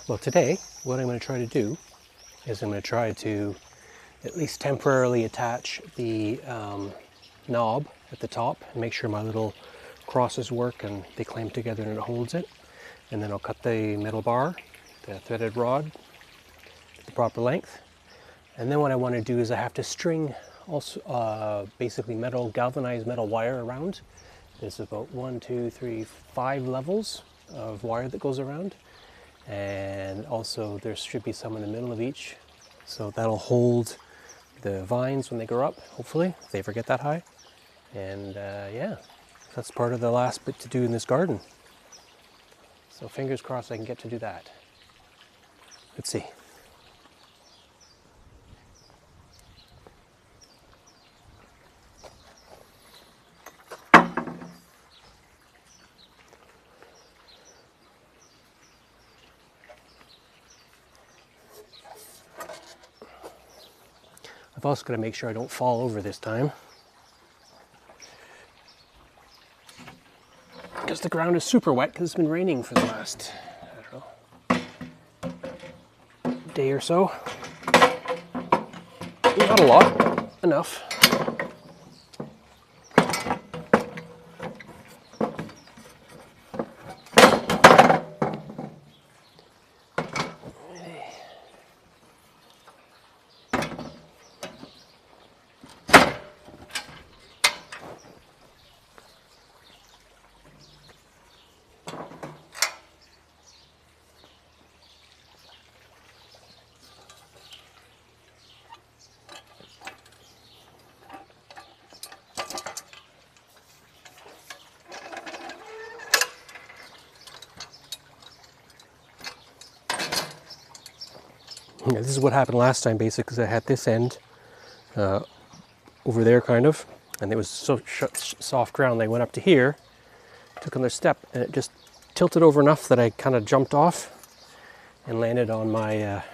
Well, today, what I'm going to try to do is I'm going to try to at least temporarily attach the knob at the top and make sure my little crosses work and they clamp together and it holds it. And then I'll cut the metal bar, the threaded rod, to the proper length. And then what I want to do is I have to string also basically galvanized metal wire around. There's about 1, 2, 3, 5 levels of wire that goes around. And also there should be some in the middle of each, so that'll hold the vines when they grow up, hopefully, if they ever get that high. And yeah, that's part of the last bit to do in this garden. So fingers crossed I can get to do that. Let's see. I've also got to make sure I don't fall over this time, because the ground is super wet because it's been raining for the last, I don't know, day or so. Not a lot, but enough. Yeah, this is what happened last time, basically, because I had this end over there, kind of, and it was so soft ground. They went up to here, took another step, and it just tilted over enough that I kind of jumped off and landed on my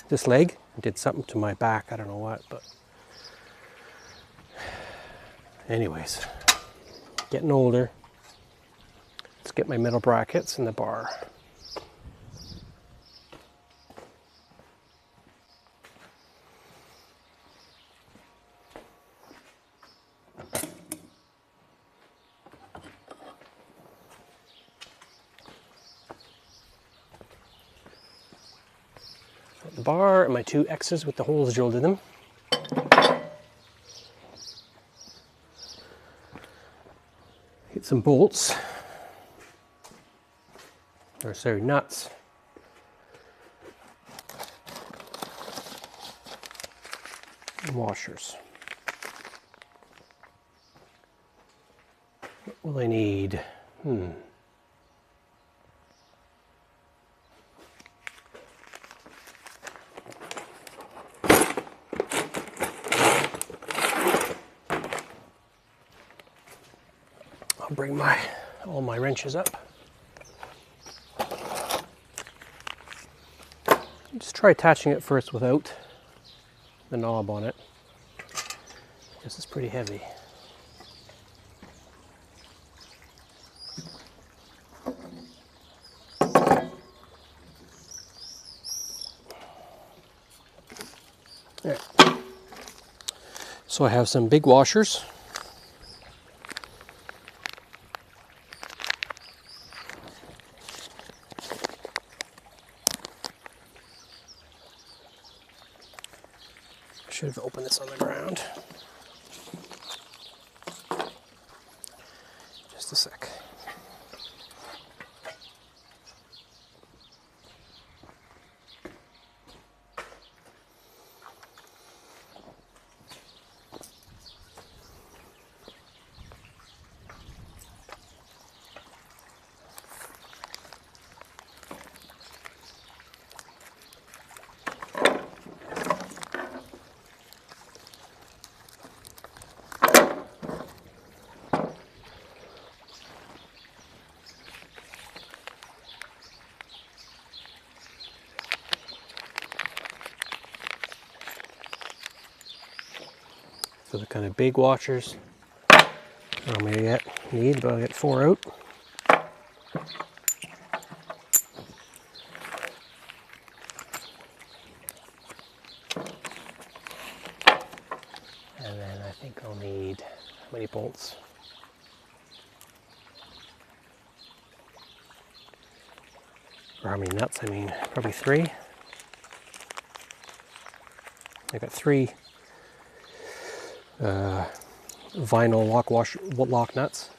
this leg. Did something to my back, I don't know what, but anyways, getting older. Let's get my metal brackets and the bar. The bar and my 2 X's with the holes drilled in them. Get some bolts, or sorry, nuts. And washers. What will I need? I'll bring all my wrenches up. Just try attaching it first without the knob on it. This is pretty heavy. There. So I have some big washers. Should have opened this on the ground. Just a sec. So the kind of big washers, I may need, but I'll get 4 out. or how many nuts, I mean, probably 3. I got 3 vinyl lock nuts.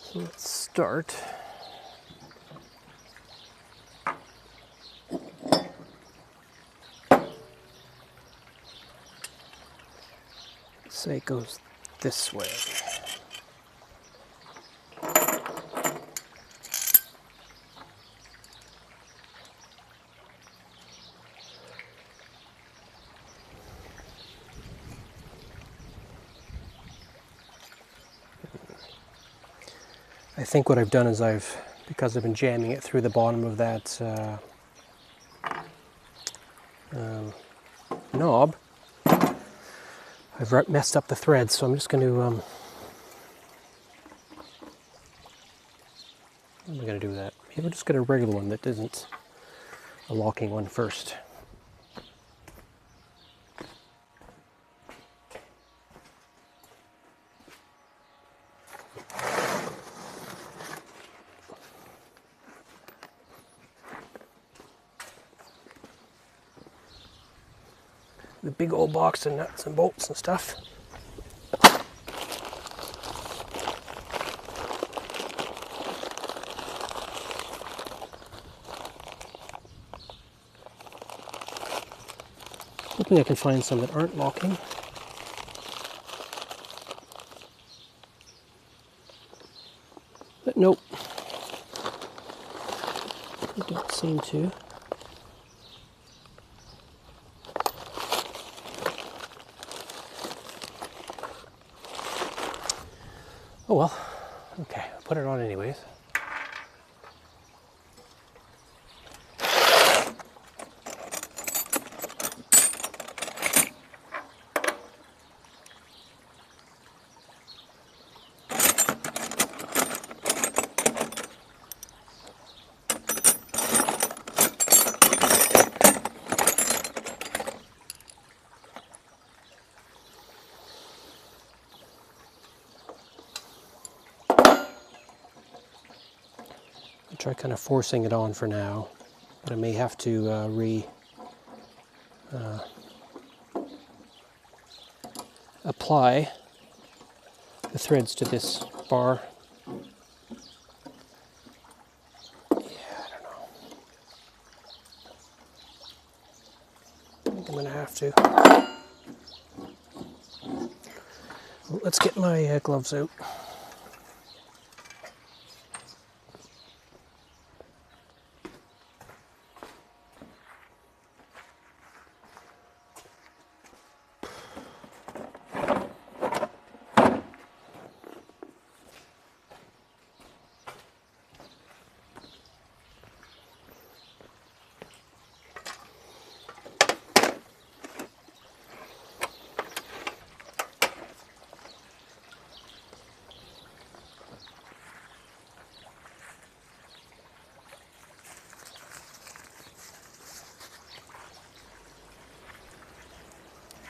So let's start. Say it goes this way. I think what I've done is because I've been jamming it through the bottom of that knob, I've messed up the threads, so I'm just going to, how am I going to do that? Maybe I'll just get a regular one that isn't a locking one first. The big old box of nuts and bolts and stuff. Hoping I can find some that aren't locking. But nope. They don't seem to. Oh well, okay, I'll put it on anyways. Try kind of forcing it on for now, but I may have to apply the threads to this bar. Yeah, I don't know. I think I'm going to have to. Well, let's get my gloves out.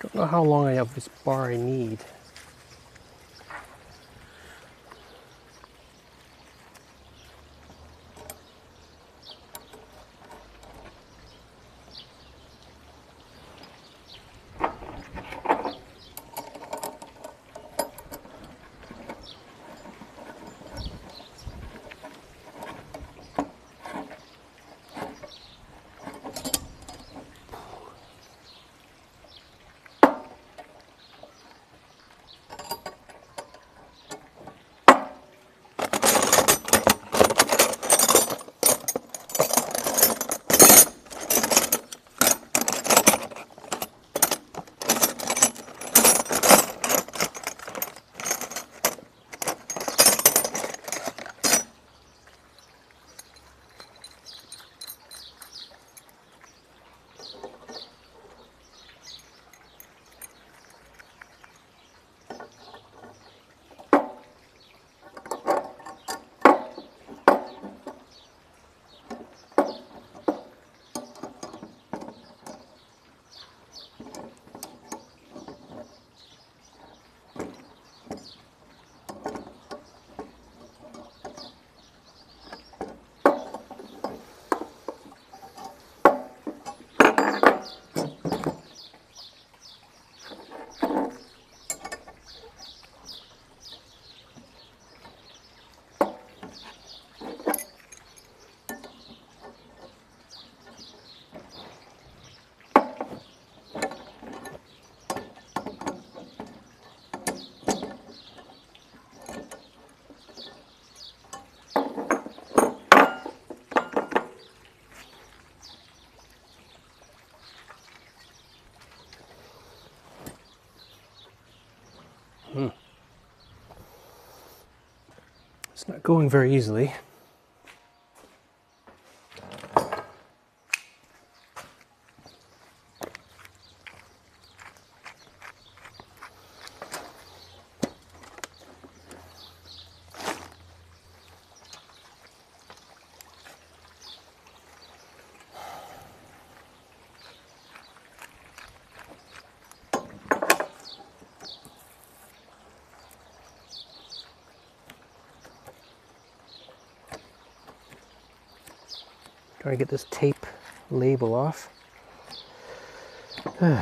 Don't know how long I have this bar I need. going very easily. Trying to get this tape label off. Okay,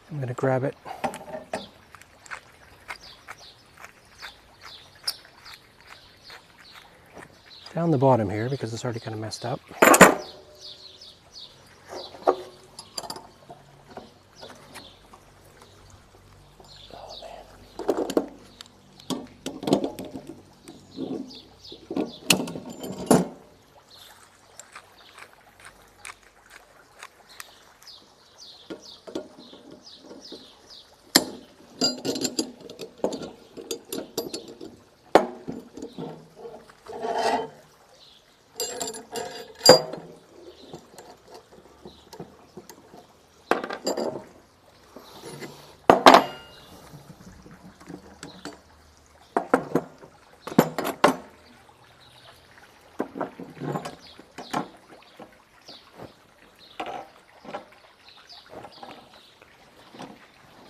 I'm going to grab it. Down the bottom here because it's already kind of messed up.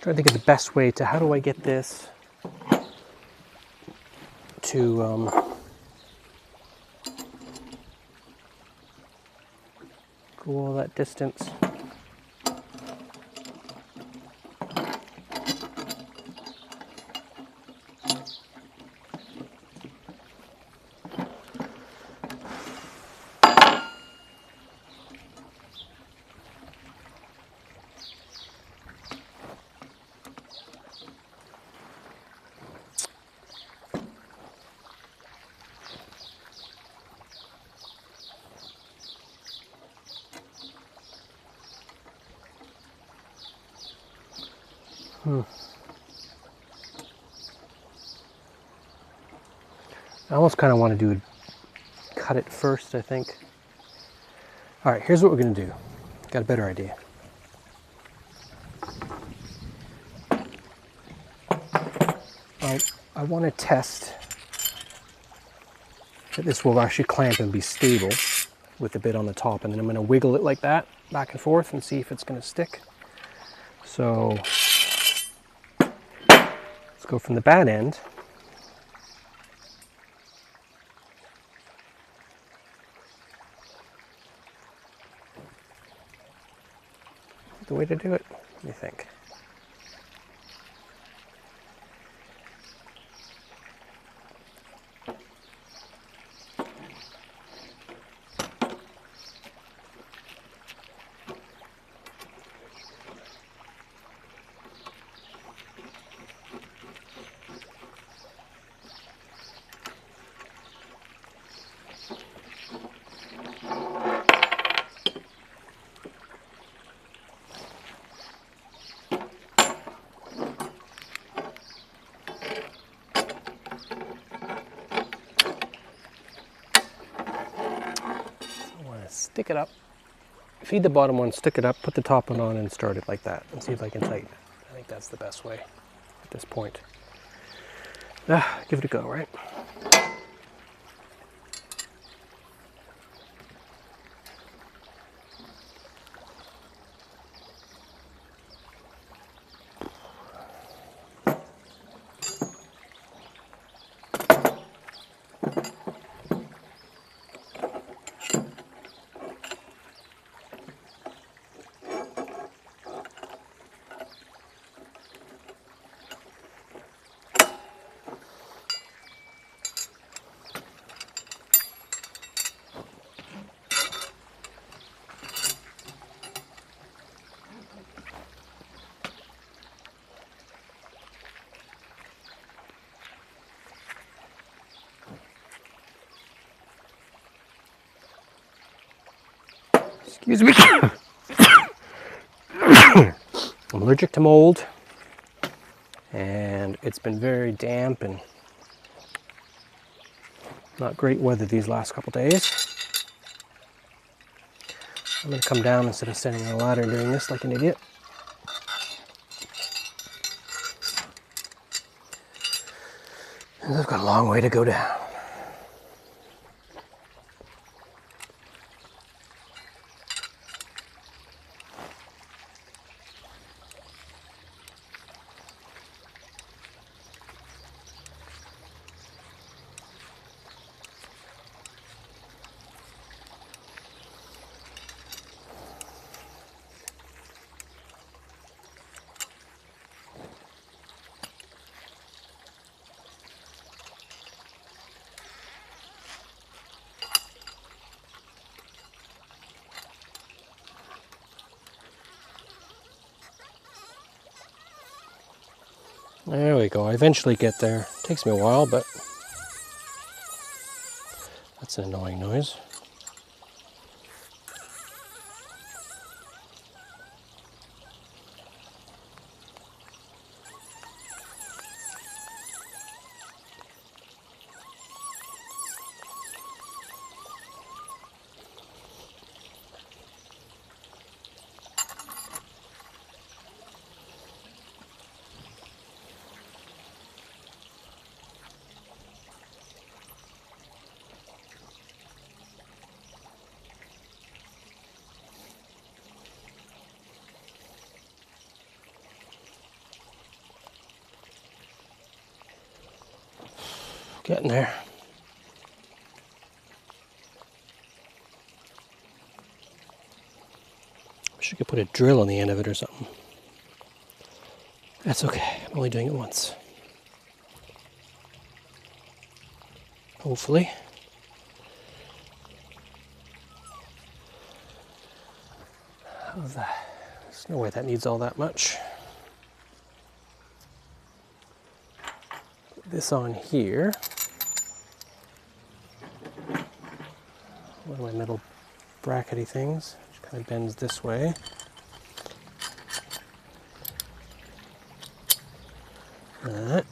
Trying to think of the best way to, how do I get this to go all that distance. I almost kind of want to cut it first, I think. All right, here's what we're going to do. Got a better idea. I want to test that this will actually clamp and be stable with the bit on the top, and then I'm going to wiggle it like that back and forth and see if it's going to stick. So let's go from the bad end. The way to do it, what do you think? Stick it up, feed the bottom one, stick it up, put the top one on and start it like that and see if I can tighten it. I think that's the best way at this point. Give it a go, right? Excuse me. I'm allergic to mold, and it's been very damp and not great weather these last couple days. I'm going to come down instead of standing on a ladder and doing this like an idiot. And I've got a long way to go down. There we go. I eventually get there. Takes me a while, but that's an annoying noise. Getting there. Wish I could put a drill on the end of it or something. That's okay. I'm only doing it once. Hopefully. How's that? There's no way that needs all that much. Put this on here. One of my metal brackety things, which kind of bends this way. That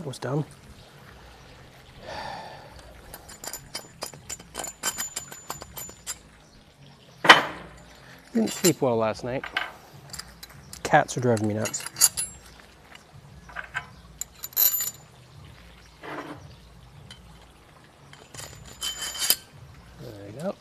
was dumb. Didn't sleep well last night. Cats are driving me nuts. There you go.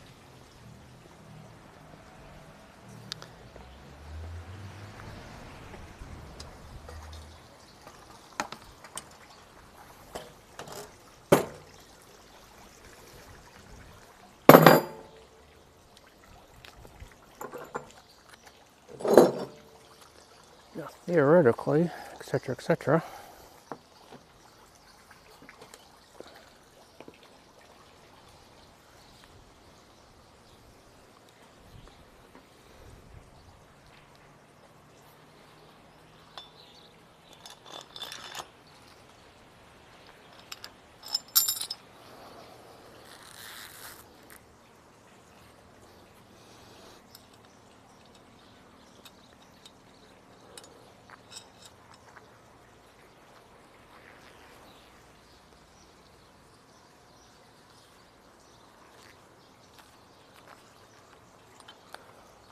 Now, theoretically, etc., etc.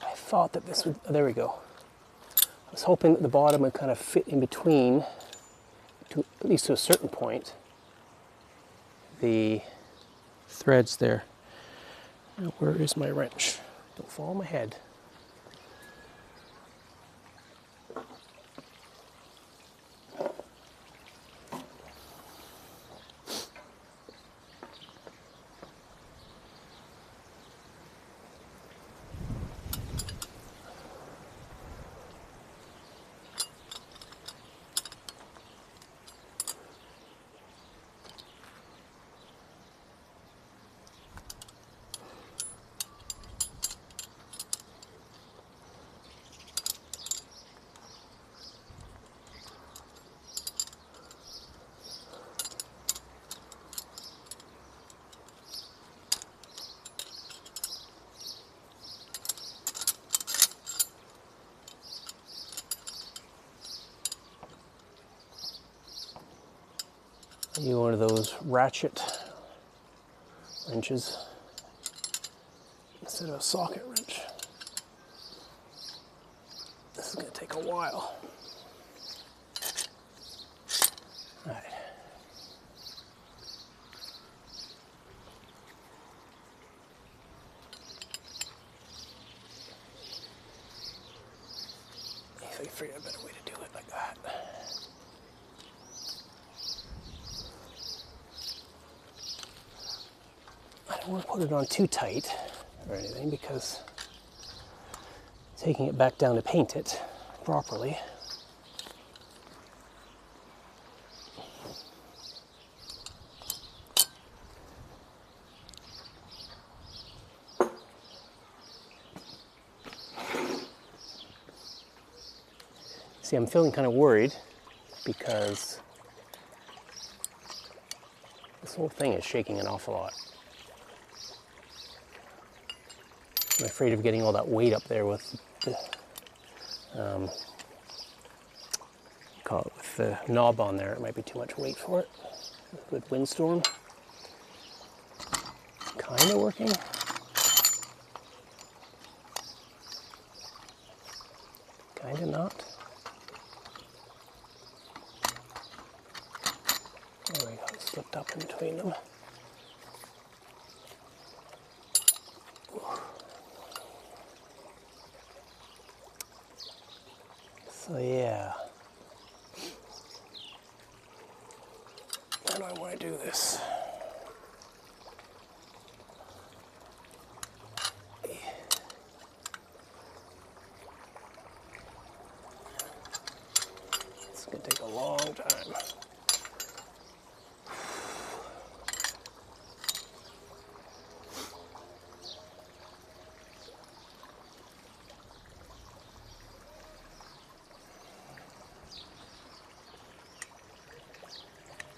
I thought that this would, oh, there we go. I was hoping that the bottom would kind of fit in between, to at least to a certain point, the threads there. Now, where is my wrench? Don't fall on my head. Use one of those ratchet wrenches instead of a socket wrench. This is going to take a while. All right. If I figure out a better way to do it like that. I don't want to put it on too tight or anything because taking it back down to paint it properly. See, I'm feeling kind of worried because this whole thing is shaking an awful lot. I'm afraid of getting all that weight up there with the, with the knob on there. It might be too much weight for it. Good windstorm. Kind of working. Kind of not. There we go, it slipped up in between them. So yeah, how do I want to do this? It's going to take a long time.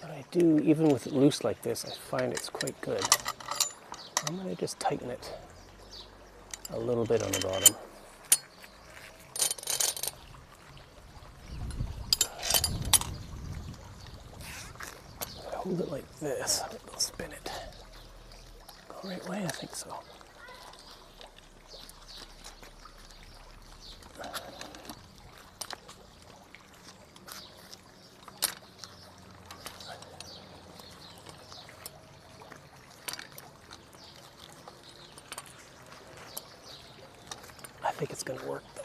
I do, even with it loose like this, I find it's quite good. I'm going to just tighten it a little bit on the bottom. If I hold it like this, I'll spin it. Go the right way? I think so. I think it's going to work though.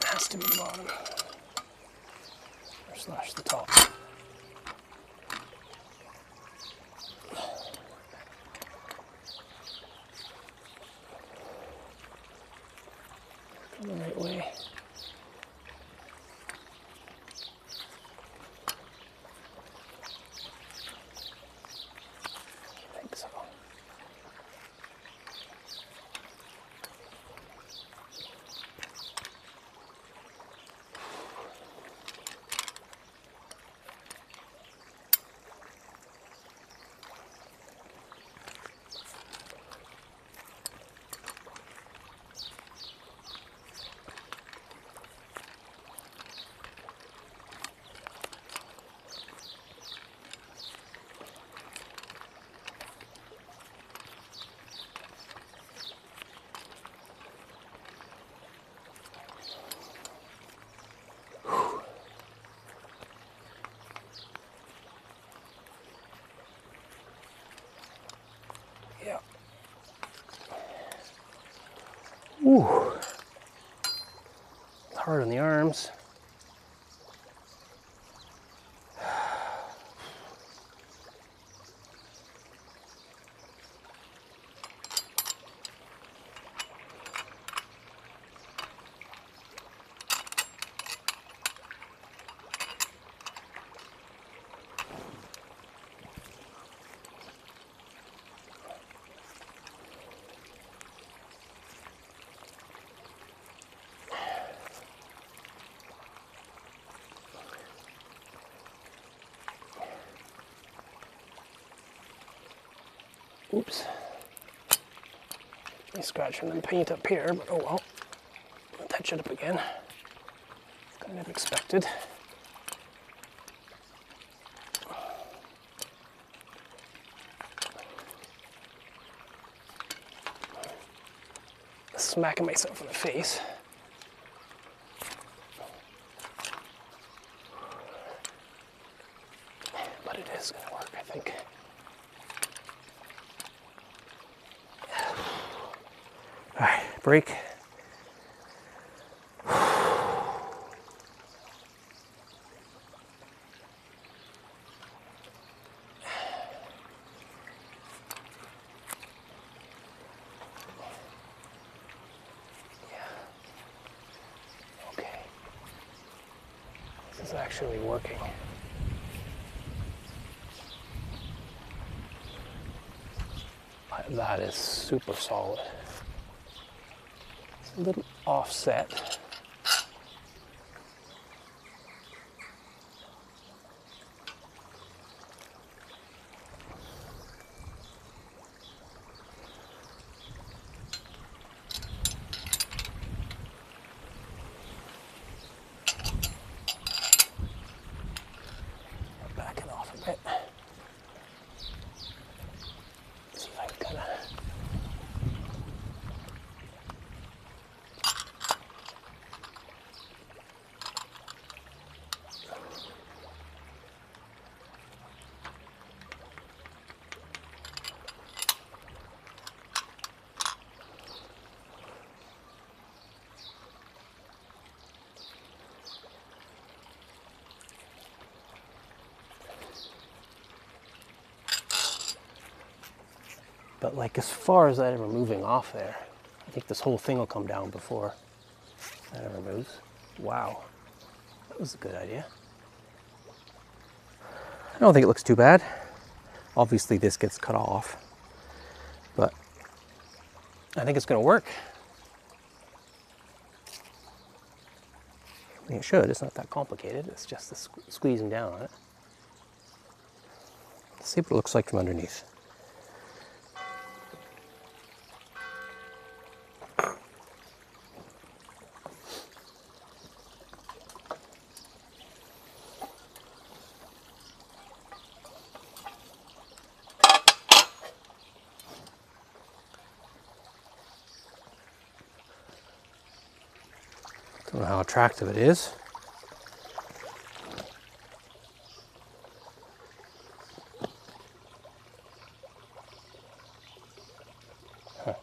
Has to be the bottom, or slash the top. Go the right way. I think so. Yeah. Ooh. It's hard on the arms. Oops. I'm scratching the paint up here, but oh well. I'll touch it up again. Kind of expected. Smacking myself in the face. But it is going to work, I think. All right, break. This is actually working. That is super solid. It's a little offset. Back it off a bit. See if I can kind of. But like as far as that ever moving off there, I think this whole thing will come down before that ever moves. Wow, that was a good idea. I don't think it looks too bad. Obviously this gets cut off, but I think it's going to work. I mean, it should. It's not that complicated. It's just the squeezing down on it. Let's see what it looks like from underneath. Don't know how attractive it is. Huh.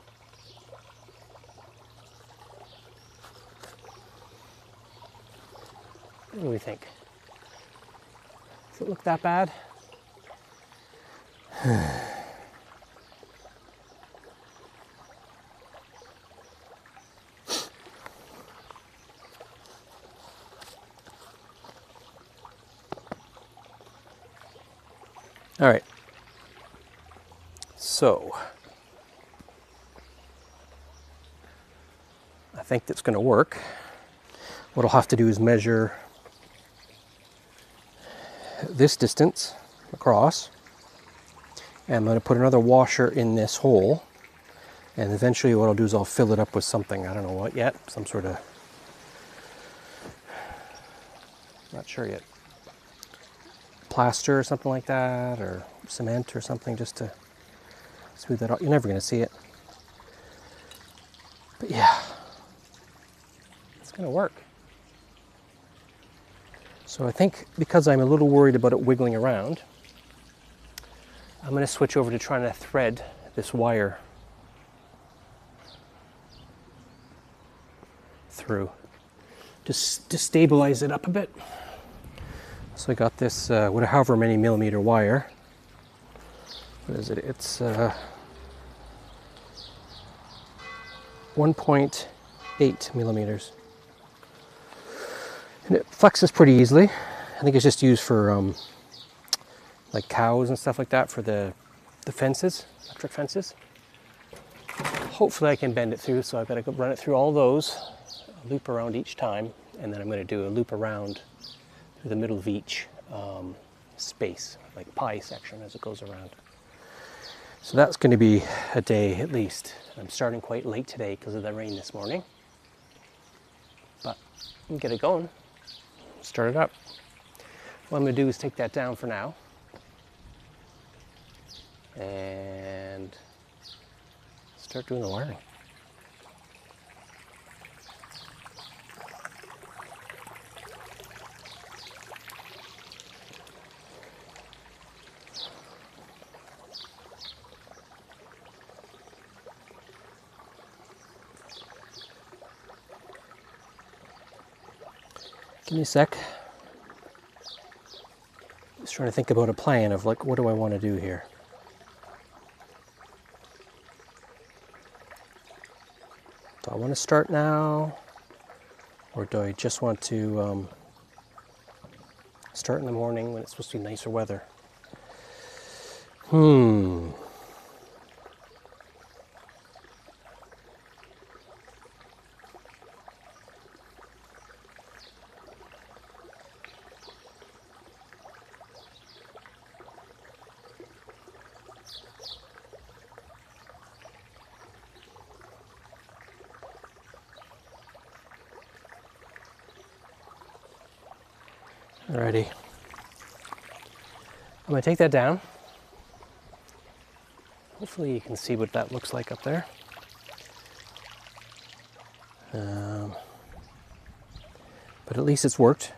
What do we think? Does it look that bad? All right, so I think that's going to work. What I'll have to do is measure this distance across, and I'm going to put another washer in this hole, and eventually what I'll do is I'll fill it up with something, I don't know what yet, some sort of, not sure yet, plaster or something like that, or cement or something, just to smooth that out. You're never going to see it. But yeah, it's going to work. So I think because I'm a little worried about it wiggling around, I'm going to switch over to trying to thread this wire through just to stabilize it up a bit. So I got this, however many millimeter wire. What is it? It's 1.8 millimeters. And it flexes pretty easily. I think it's just used for like cows and stuff like that, for the fences, electric fences. Hopefully I can bend it through, so I've got to go run it through all those, loop around each time, and then I'm going to do a loop around through the middle of each space, like pie section as it goes around. So that's going to be a day at least. I'm starting quite late today because of the rain this morning. But we can get it going. Start it up. What I'm going to do is take that down for now. And start doing the wiring. Give me a sec. Just trying to think about a plan of like, what do I want to do here? Do I want to start now? Or do I just want to start in the morning when it's supposed to be nicer weather? Alrighty. I'm going to take that down. Hopefully you can see what that looks like up there. But at least it's worked.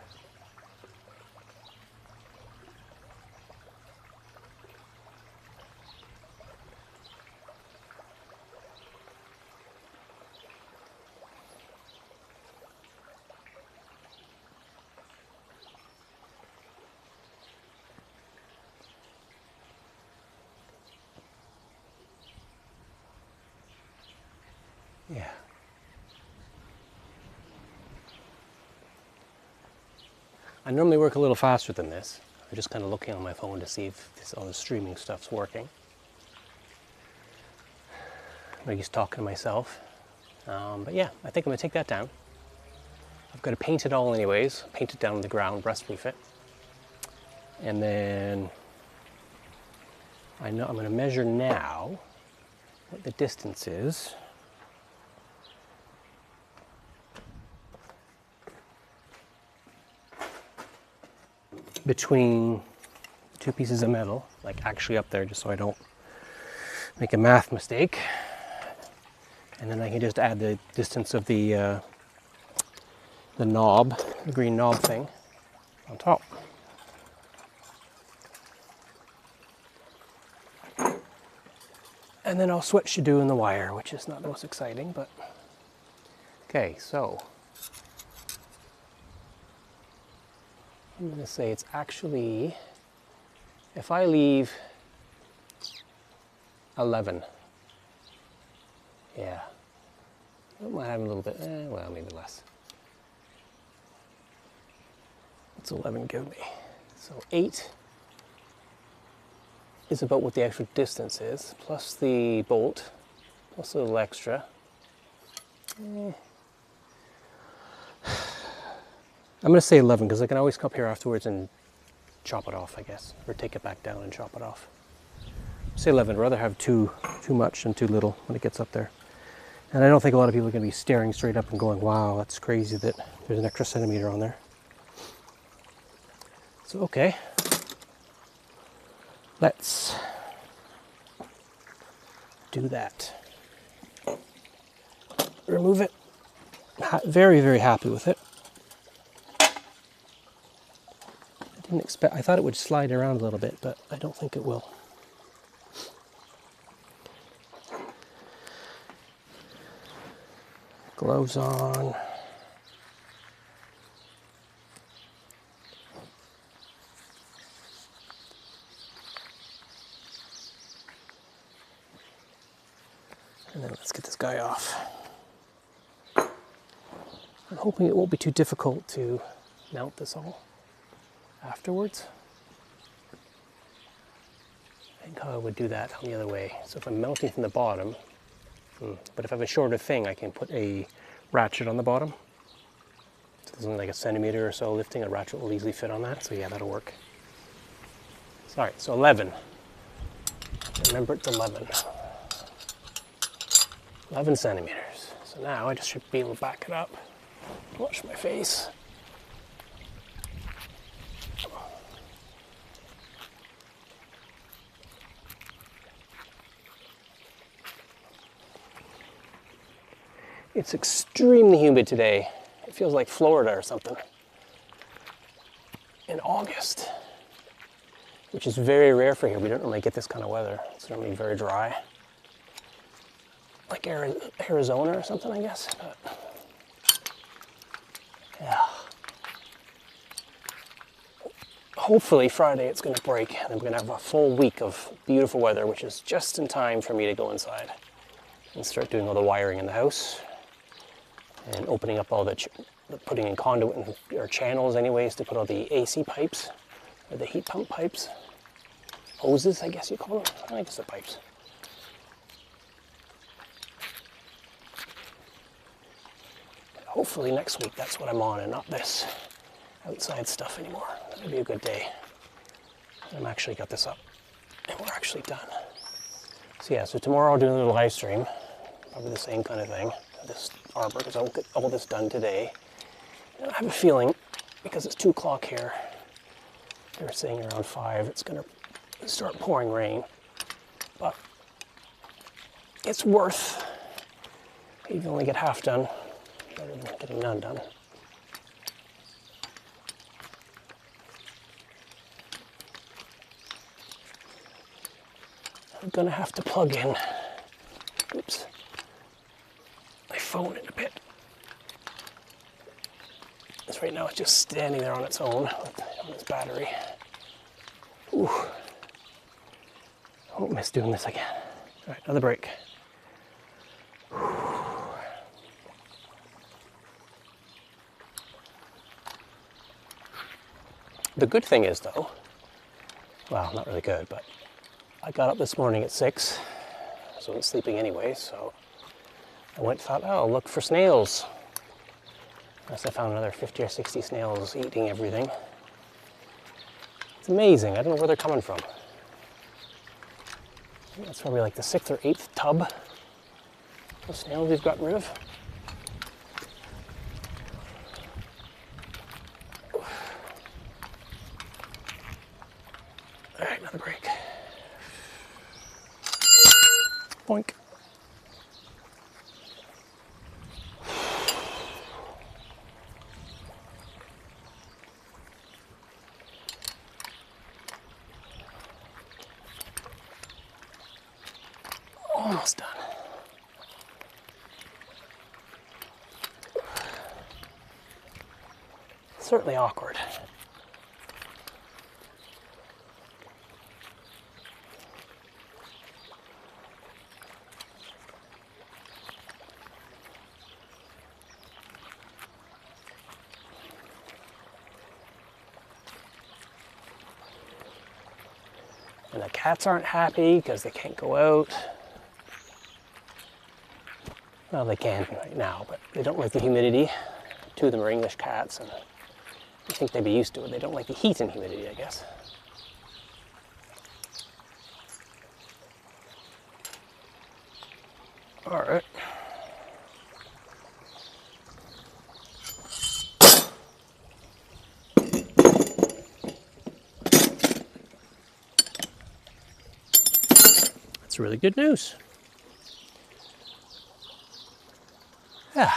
Yeah. I normally work a little faster than this. I'm just kind of looking on my phone to see if all the streaming stuff's working. I'm just talking to myself. But yeah, I think I'm going to take that down. I've got to paint it all anyways. Paint it down on the ground, breast proof it. And then I know I'm going to measure now what the distance is. Between two pieces of metal, like actually up there, just so I don't make a math mistake. And then I can just add the distance of the knob, the green knob thing, on top. And then I'll switch to doing the wire, which is not the most exciting, but okay, so I'm going to say it's actually, if I leave 11, yeah, I might have a little bit, well, maybe less. What's 11 give me? So 8 is about what the actual distance is, plus the bolt, plus a little extra. I'm going to say 11 because I can always come up here afterwards and chop it off, I guess, or take it back down and chop it off. Say 11. I'd rather have too much than too little when it gets up there. And I don't think a lot of people are going to be staring straight up and going, wow, that's crazy that there's an extra centimeter on there. So, okay. Let's do that. Remove it. Very, very happy with it. I thought it would slide around a little bit, but I don't think it will. Gloves on. And then let's get this guy off. I'm hoping it won't be too difficult to mount this all afterwards. I think how I would do that on the other way. So if I'm mounting from the bottom, but if I have a shorter thing, I can put a ratchet on the bottom. So there's only like a centimeter or so lifting, a ratchet will easily fit on that. So yeah, that'll work. All right, so 11. Remember, it's 11 centimeters. So now I just should be able to back it up, wash my face. It's extremely humid today. It feels like Florida or something in August, which is very rare for here. We don't really get this kind of weather. It's normally very dry. Like Arizona or something, I guess. But yeah. Hopefully Friday it's going to break and I'm going to have a full week of beautiful weather, which is just in time for me to go inside and start doing all the wiring in the house and opening up all the putting in conduit or channels anyways to put all the AC pipes or the heat pump pipes. Hoses, I guess you call them. I think it's the pipes. Hopefully next week that's what I'm on and not this outside stuff anymore. That'd be a good day. I'm actually got this up and we're actually done. So yeah, so tomorrow I'll do a little live stream, probably the same kind of thing. This arbor, because I'll get all this done today. And I have a feeling, because it's 2 o'clock here, they were saying around 5, it's going to start pouring rain. But it's worth, you can only get half done, rather than getting none done. I'm going to have to plug in, oops, my phone in a bit. Because right now it's just standing there on its own on its battery. Ooh. I won't miss doing this again. All right, another break. The good thing is though, well, not really good, but I got up this morning at 6, so I was sleeping anyway, so I went and thought, oh, I'll look for snails. Unless I found another 50 or 60 snails eating everything. It's amazing. I don't know where they're coming from. That's probably like the 6th or 8th tub of snails we've gotten rid of. All right, another break. Boink. Almost done. Certainly awkward. And the cats aren't happy because they can't go out. Well, they can right now, but they don't like the humidity. 2 of them are English cats, and I think they'd be used to it. They don't like the heat and humidity, I guess. All right. That's really good news. Yeah.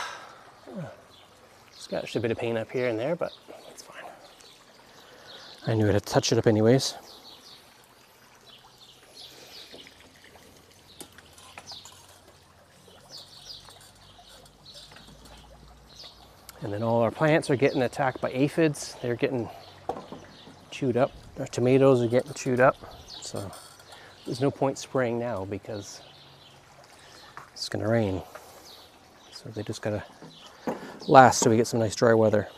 Scratched a bit of paint up here and there, but it's fine. I knew I'd have to touch it up anyways. And then all our plants are getting attacked by aphids. They're getting chewed up. Our tomatoes are getting chewed up. So there's no point spraying now because it's gonna rain. So they just gotta last so we get some nice dry weather.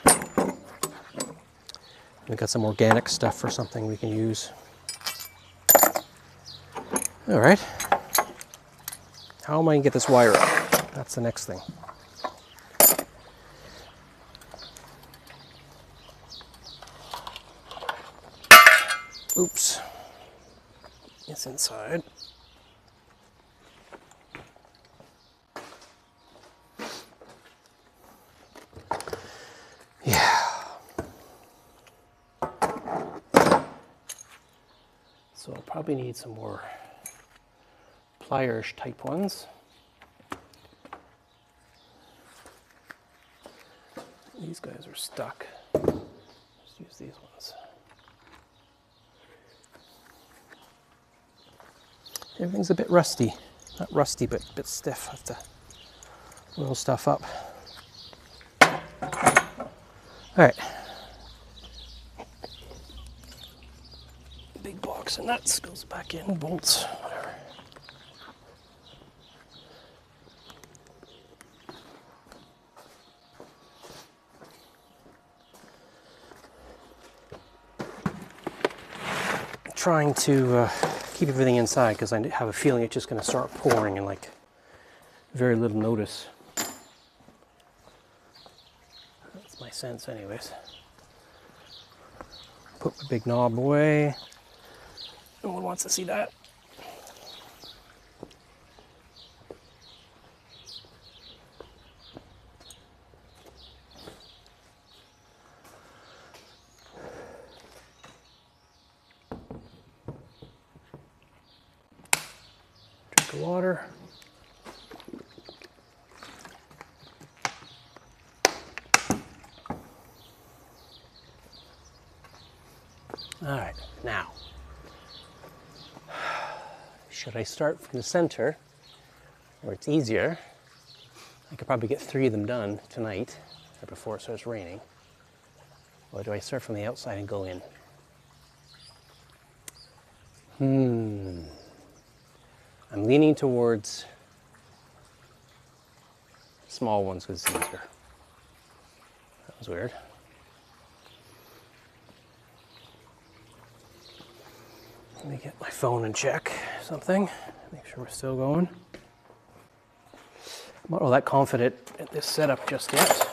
We got some organic stuff or something we can use. All right. How am I gonna get this wire up? That's the next thing. Oops. It's inside. So I'll probably need some more pliers type ones. These guys are stuck. Just use these ones. Everything's a bit rusty. Not rusty, but a bit stiff. I have to roll stuff up. All right. Big box of nuts goes back in, bolts, whatever. Trying to keep everything inside because I have a feeling it's just going to start pouring in like very little notice. That's my sense anyways. Put my big knob away. No one wants to see that. Drink of water. All right, now, should I start from the center where it's easier? I could probably get 3 of them done tonight or before it starts raining. Or do I start from the outside and go in? I'm leaning towards small ones because it's easier. That was weird. Let me get my phone and check something. Make sure we're still going. I'm not all that confident at this setup just yet.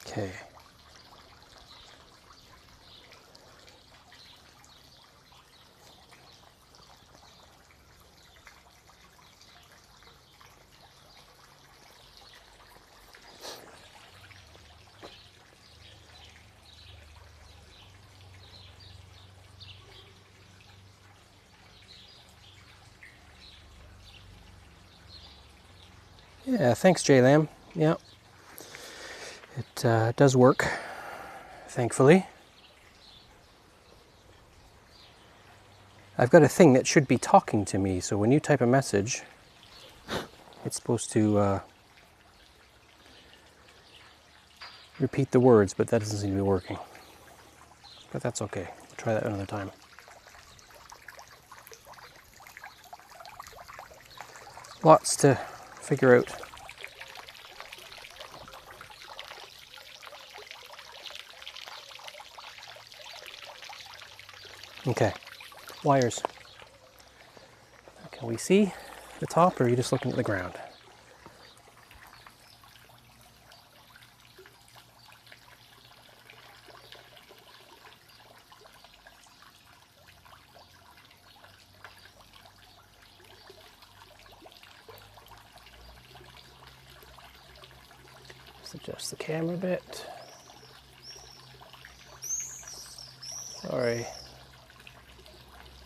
Okay. Yeah, thanks, J-Lam. Yeah, it does work, thankfully. I've got a thing that should be talking to me, so when you type a message, it's supposed to repeat the words, but that doesn't seem to be working. But that's okay. We'll try that another time. Lots to figure out. Okay, wires. Can we see the top, or are you just looking at the ground? Just adjust the camera a bit. Sorry.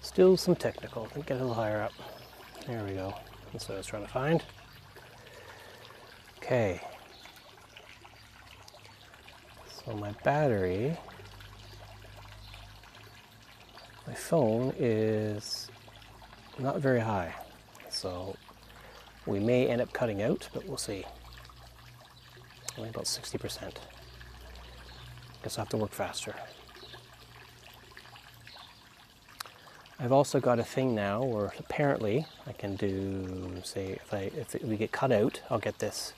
Still some technical. Get a little higher up. There we go. That's what I was trying to find. Okay. So my battery, my phone is not very high. So we may end up cutting out, but we'll see. Only about 60%. Guess I'll have to work faster. I've also got a thing now where apparently I can do, say, if we get cut out, I'll get this.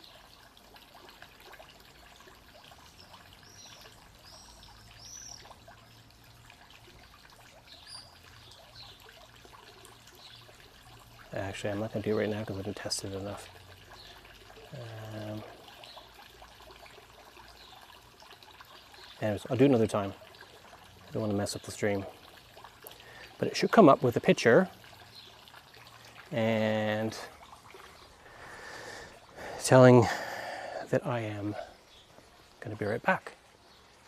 Actually, I'm not going to do it right now because I haven't tested it enough. Anyways, I'll do it another time. I don't want to mess up the stream. But it should come up with a picture and telling that I am going to be right back.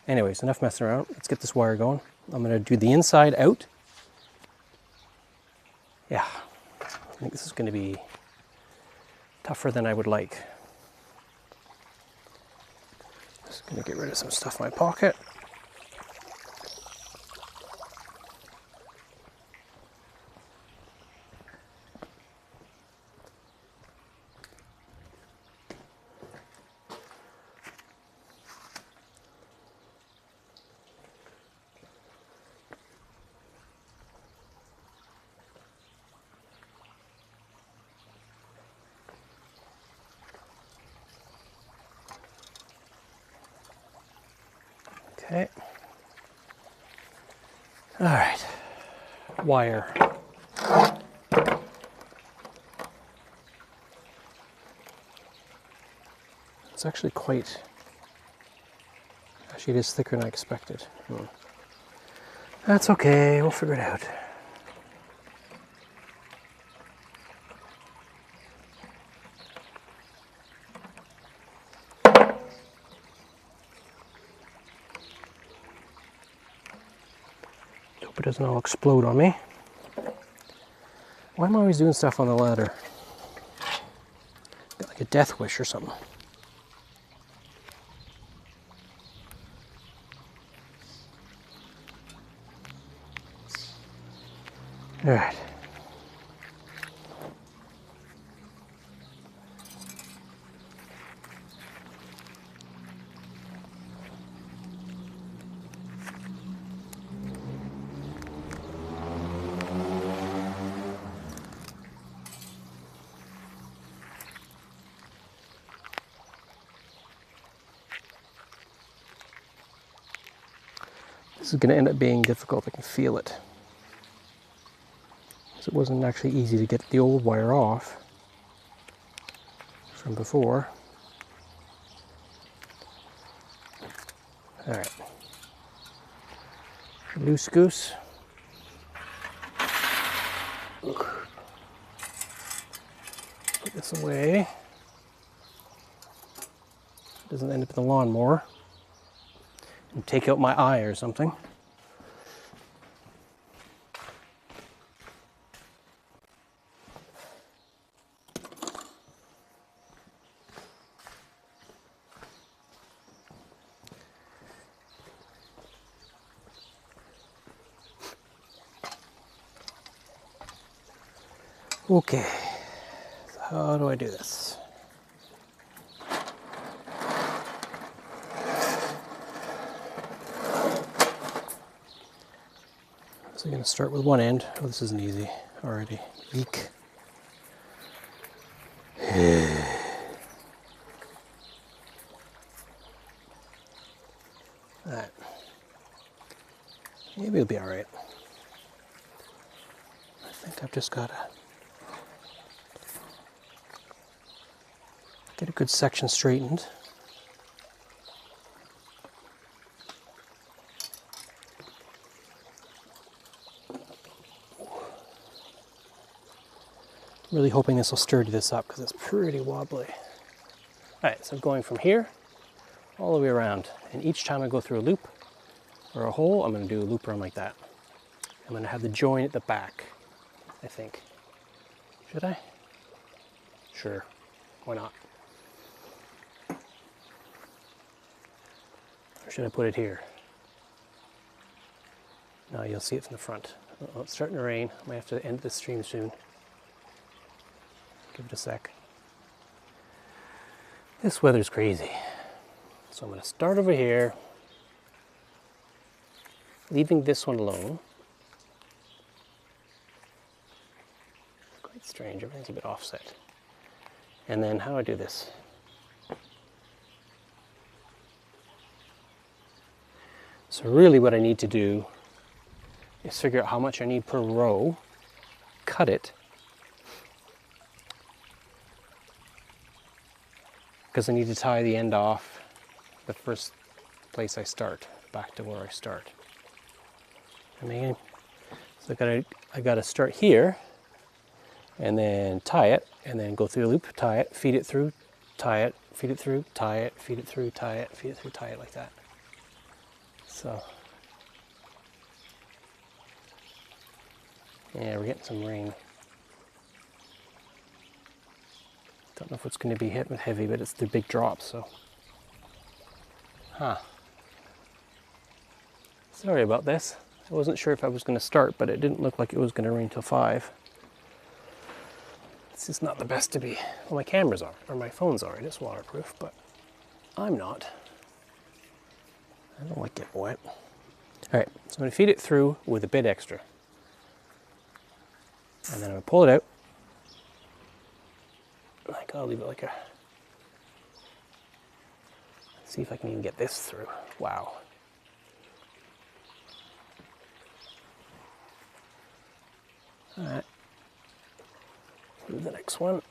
Anyways, enough messing around. Let's get this wire going. I'm going to do the inside out. Yeah, I think this is going to be tougher than I would like. Just going to get rid of some stuff in my pocket. Okay. All right. Wire. It's actually quite... Actually, it is thicker than I expected. That's okay. We'll figure it out. Hope it doesn't all explode on me. Why am I always doing stuff on the ladder? Got like a death wish or something. All right. This is going to end up being difficult. I can feel it. So it wasn't actually easy to get the old wire off from before. All right. Loose goose. Put this away. Doesn't end up in the lawnmower. And take out my eye or something. Okay, so how do I do this? So I'm going to start with one end. Oh, this isn't easy already. Eek. Alright. Maybe it'll be alright. I think I've just got to get a good section straightened. Really hoping this will sturdy this up because it's pretty wobbly. Alright, so I'm going from here all the way around, and each time I go through a loop or a hole, I'm going to do a loop around like that. I'm going to have the join at the back, I think. Should I? Sure, why not? Or should I put it here? No, you'll see it from the front. Oh, it's starting to rain. I might have to end the stream soon. Give it a sec. This weather's crazy. So I'm going to start over here, leaving this one alone. Quite strange, everything's a bit offset. And then how do I do this? So really what I need to do is figure out how much I need per row, cut it, because I need to tie the end off the first place I start, back to where I start. I mean, so So I gotta start here and then tie it and then go through a loop, tie it, feed it through, tie it, feed it through, tie it, feed it through, tie it, feed it through, tie it like that. So, yeah, we're getting some rain. Don't know if it's going to be hit with heavy, but it's the big drops, so. Huh. Sorry about this. I wasn't sure if I was going to start, but it didn't look like it was going to rain till 5. It's just not the best to be. Well, my cameras are, or my phone's alright, it's waterproof, but I'm not. I don't like getting wet. Alright, so I'm going to feed it through with a bit extra. And then I'm going to pull it out. Like, I'll leave it like a... Let's see if I can even get this through. Wow. Alright. Move the next one.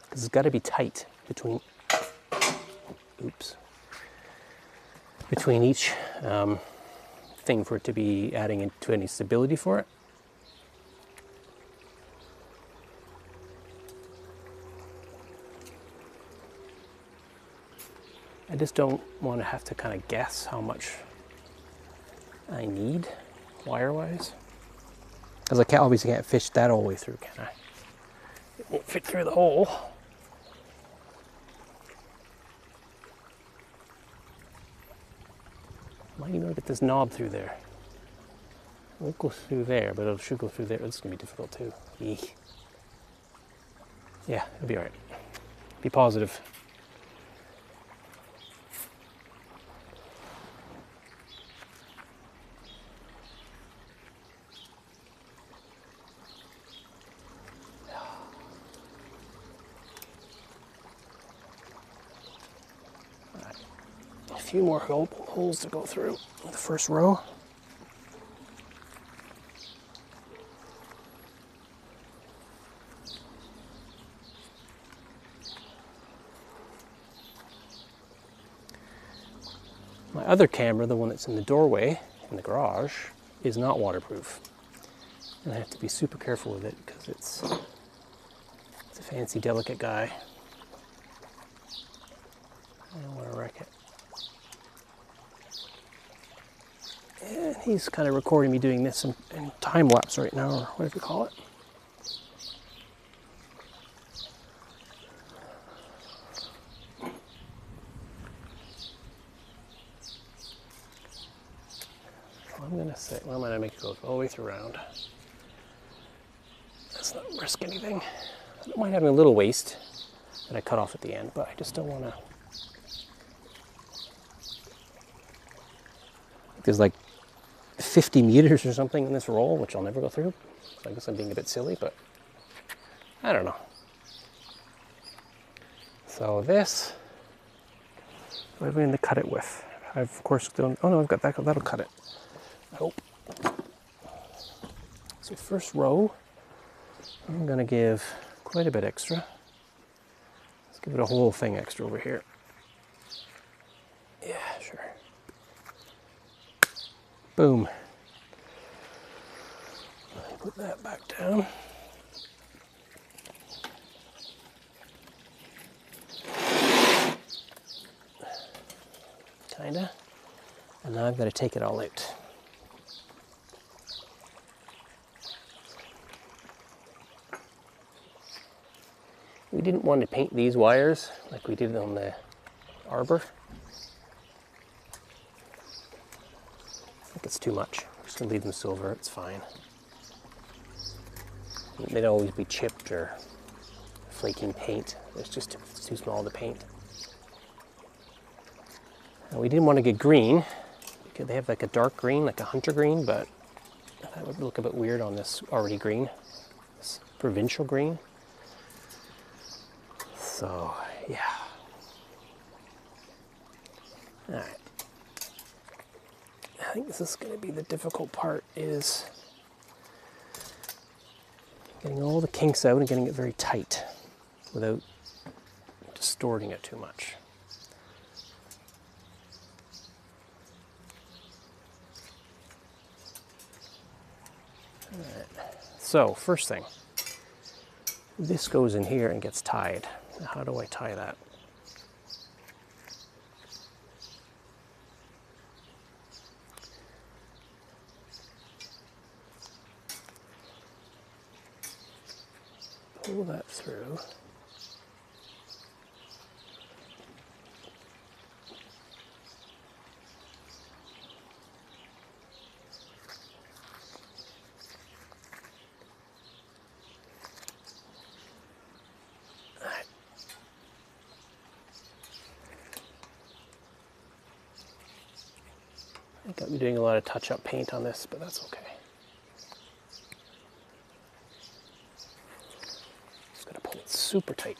Because it's got to be tight between, oops, between each thing for it to be adding into any stability for it. I just don't want to have to kind of guess how much I need wire-wise. Because I obviously can't fish that all the way through, can I? It won't fit through the hole. Might even get this knob through there. It won't go through there, but it should go through there. It's going to be difficult too. Eek. Yeah, it'll be alright. Be positive. A few more holes to go through the first row. My other camera, the one that's in the doorway in the garage, is not waterproof. And I have to be super careful with it because it's a fancy, delicate guy. I don't want to wreck it. And he's kind of recording me doing this in time lapse right now, or whatever you call it. I'm going to say, well, I'm going to make it go all the way through around. Let's not risk anything. I don't mind having a little waste that I cut off at the end, but I just don't want to. There's like 50 meters or something in this roll, which I'll never go through. So I guess I'm being a bit silly, but I don't know. So this, what am I going to cut it with? I've, of course, don't, oh no, I've got that, that'll cut it. I hope. So first row, I'm going to give quite a bit extra. Let's give it a whole thing extra over here. Yeah, sure. Boom. Put that back down. Kinda. And now I've got to take it all out. We didn't want to paint these wires like we did on the arbor. I think it's too much. I'm just going to leave them silver, it's fine. They'd always be chipped or flaking paint. It's just too small to paint. And we didn't want to get green, because they have like a dark green, like a hunter green, but that would look a bit weird on this already green, this provincial green. So, yeah. All right. think this is going to be the difficult part, is getting all the kinks out and getting it very tight without distorting it too much. All right. So first thing, this goes in here and gets tied. Now, how do I tie that? Pull that through. I think I'm doing a lot of touch-up paint on this, but that's okay. Just gotta pull it super tight.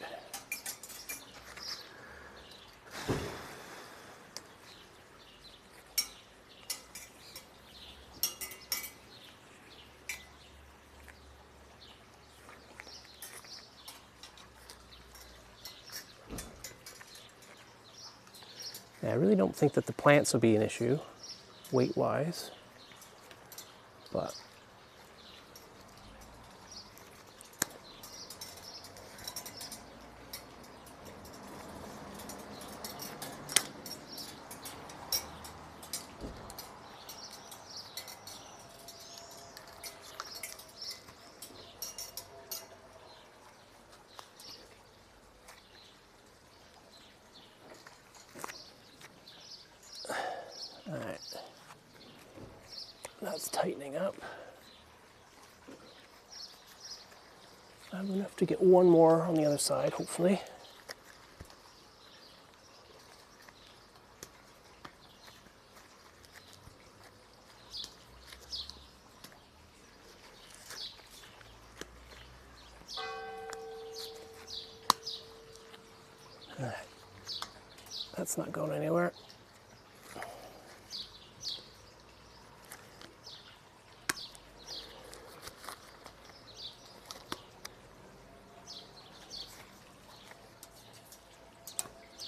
Yeah, I really don't think that the plants will be an issue, weight-wise, but all right, that's tightening up. I'm gonna have to get one more on the other side, hopefully. All right, that's not going anywhere.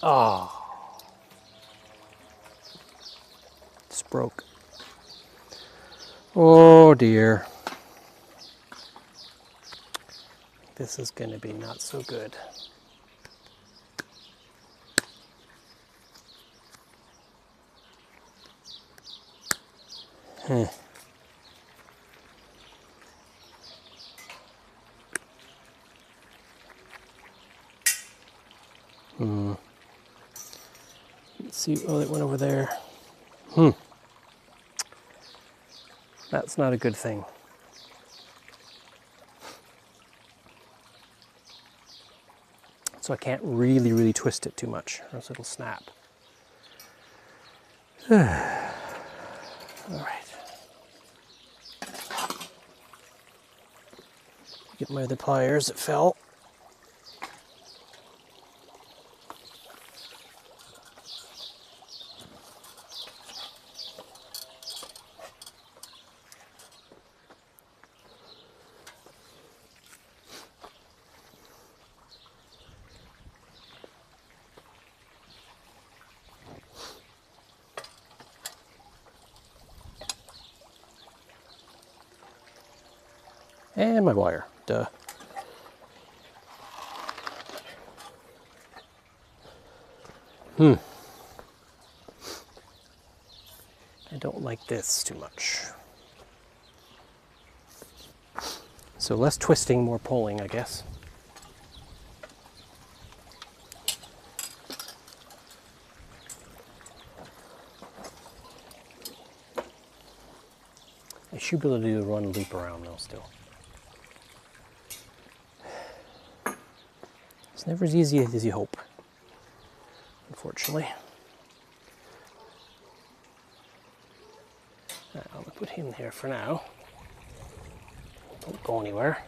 Oh, it's broke. Oh dear. This is going to be not so good. Let's see. Oh, it went over there. That's not a good thing. So I can't really twist it too much, or else it'll snap. All right. Get my other pliers that fell. And my wire, duh. I don't like this too much. So less twisting, more pulling, I guess. I should be able to do a run loop around though still. It's never as easy as you hope, unfortunately. Right, I'm gonna put him there for now. Don't go anywhere.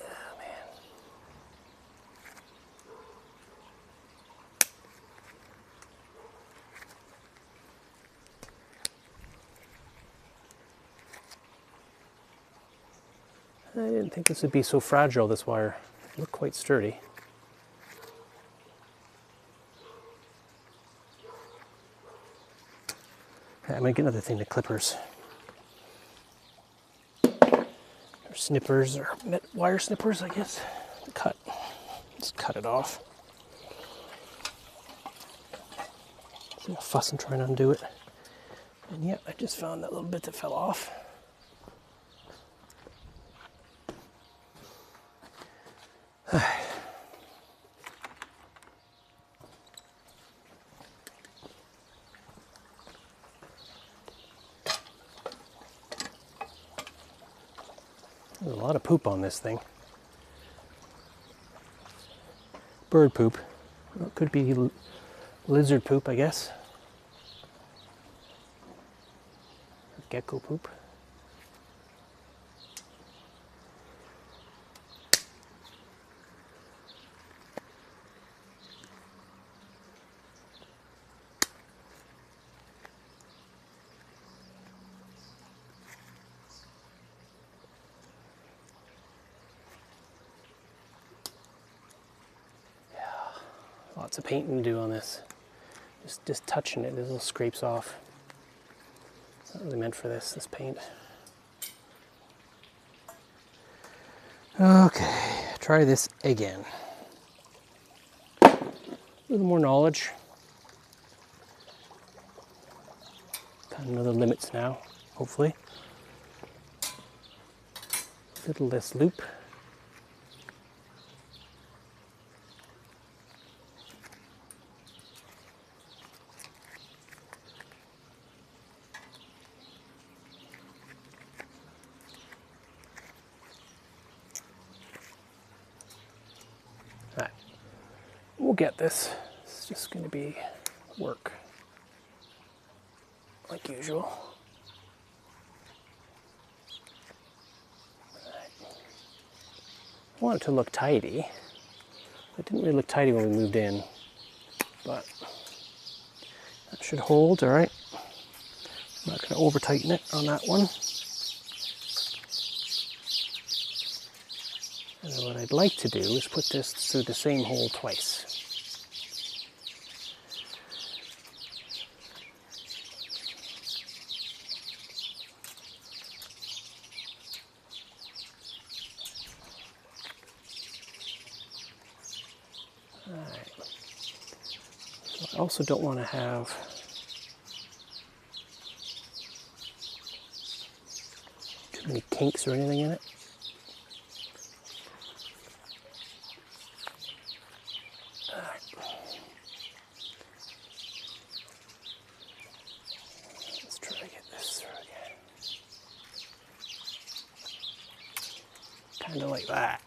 Oh man. I didn't think this would be so fragile, this wire. It looked quite sturdy. I'm gonna get another thing to clippers. Or snippers, or wire snippers, I guess. Just cut it off. So I'm fussing trying to undo it. And yeah, I just found that little bit that fell off. There's a lot of poop on this thing. Bird poop. Well, it could be lizard poop, I guess. Gecko poop. Lots of painting to do on this. Just touching it, there's little scrapes off. It's not really meant for this paint. Okay, try this again. A little more knowledge. Kind of know the limits now, hopefully. A little less loop. Alright, we'll get this. It's just going to be work, like usual. I want it to look tidy. It didn't really look tidy when we moved in, but that should hold, all right. I'm not going to over tighten it on that one. And then what I'd like to do is put this through the same hole twice. Alright. So I also don't want to have too many kinks or anything in it. Let's try to get this through again. Kind of like that.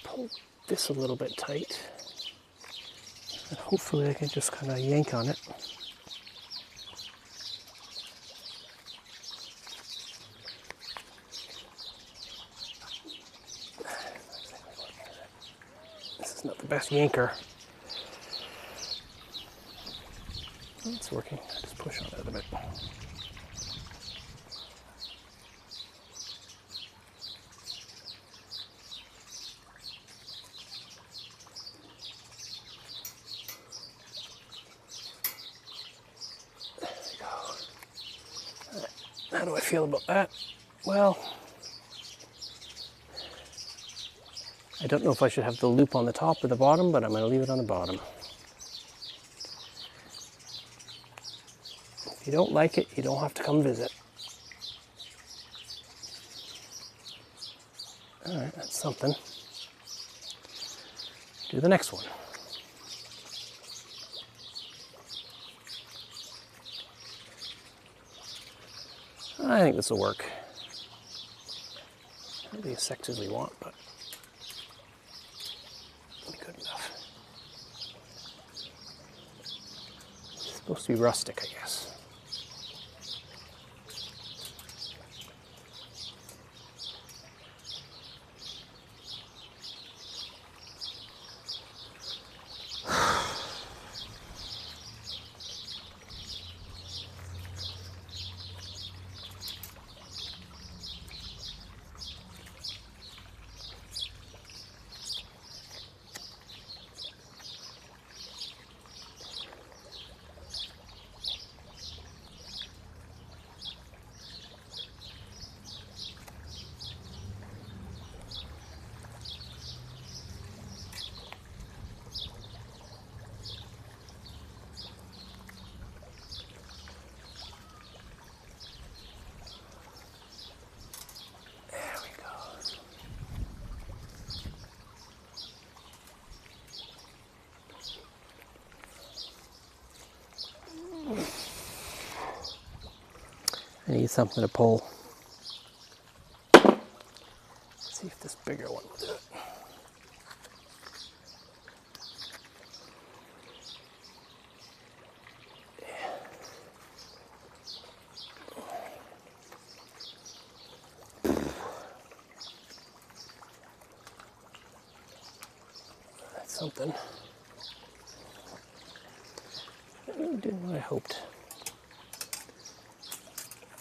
Pull this a little bit tight, and hopefully I can just kind of yank on it. This is not the best yanker. Oh, it's working. Just push on it a bit. How do I feel about that? Well, I don't know if I should have the loop on the top or the bottom, but I'm going to leave it on the bottom. If you don't like it, you don't have to come visit. All right, that's something. Do the next one. I think this will work. Not be as sexy as we want, but it'll be good enough. It's supposed to be rustic, I guess. I need something to pull. Let's see if this bigger one will do it. That's something. It did what I hoped.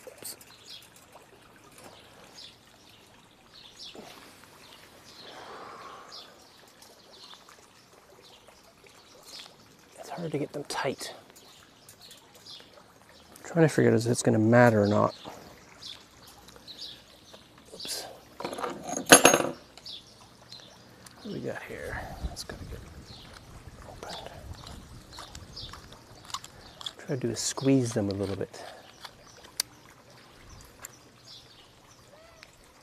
Oops. It's hard to get them tight. I'm trying to figure out if it's going to matter or not. Oops. What do we got here? It's got to get opened. Try to do is squeeze them a little bit.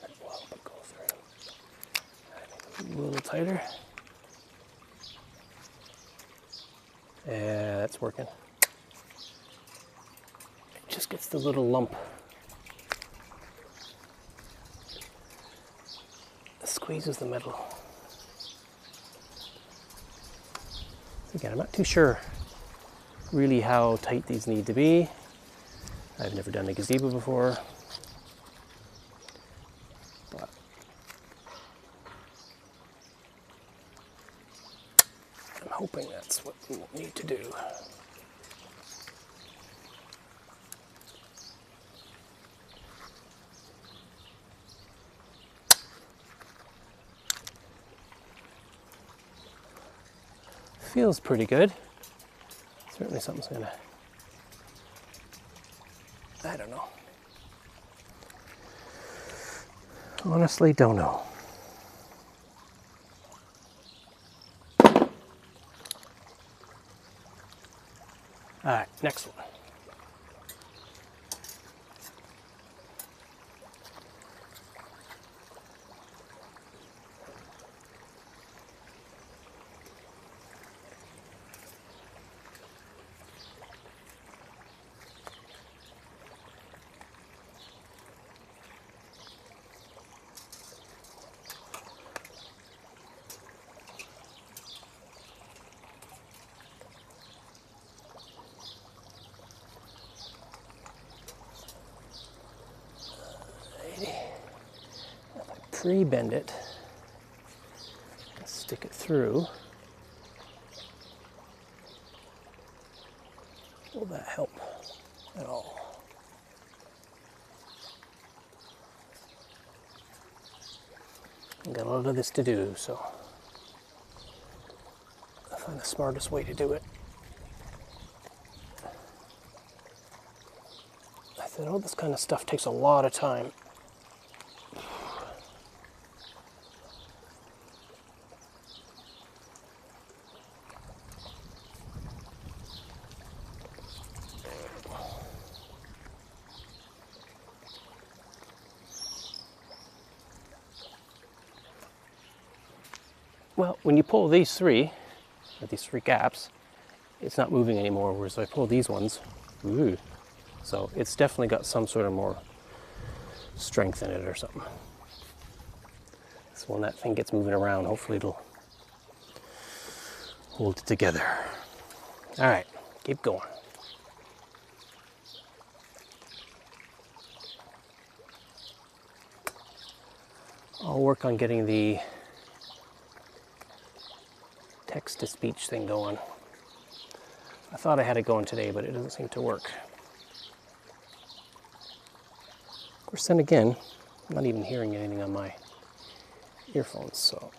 That will help it go through. A little tighter. Yeah, that's working. It just gets the little lump. It squeezes the metal. Again, I'm not too sure really how tight these need to be. I've never done a gazebo before, but I'm hoping that's what we will need to do. Feels pretty good. Certainly something's gonna, I don't know. Honestly, don't know. All right, next one. Pre-bend it, stick it through. Will that help at all? I've got a lot of this to do, so I'll find the smartest way to do it. I said, all this kind of stuff takes a lot of time. Well, when you pull these three gaps, it's not moving anymore, whereas if I pull these ones, ooh. So it's definitely got some sort of more strength in it or something. So when that thing gets moving around, hopefully it'll hold it together. All right, keep going. I'll work on getting the text-to-speech thing going. I thought I had it going today, but it doesn't seem to work. Of course, then again, I'm not even hearing anything on my earphones, so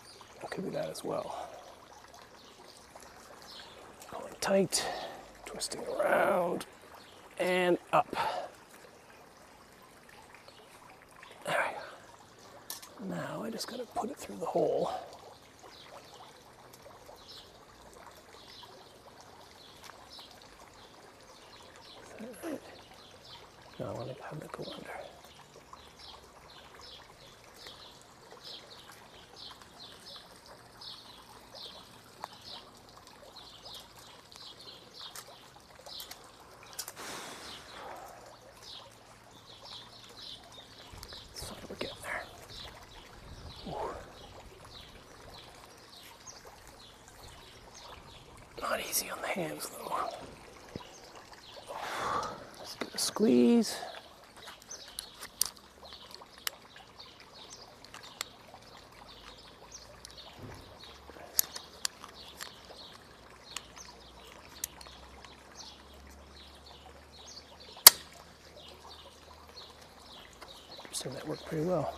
it could be that as well. Pulling tight, twisting around, and up. All right. Now I just gotta put it through the hole. Right? No, I want to have it go under. easy on the hands though. Let's give it a squeeze. So that worked pretty well.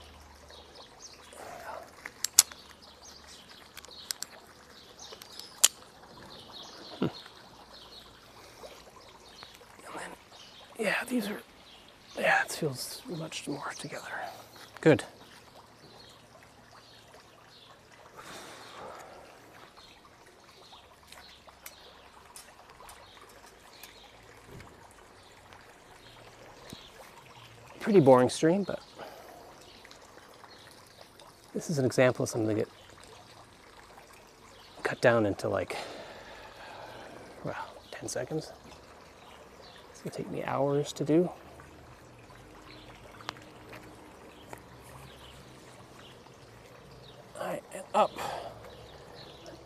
And then, yeah, these are, yeah, it feels much more together. Good. Pretty boring stream, but this is an example of something that get cut down into like, well, 10 seconds. It's gonna take me hours to do. All right, and up.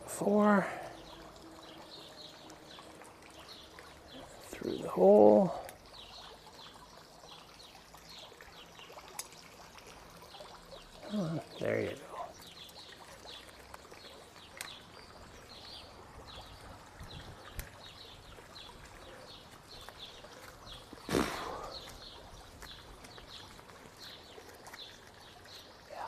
4. Through the hole. Oh, there you go. Yeah.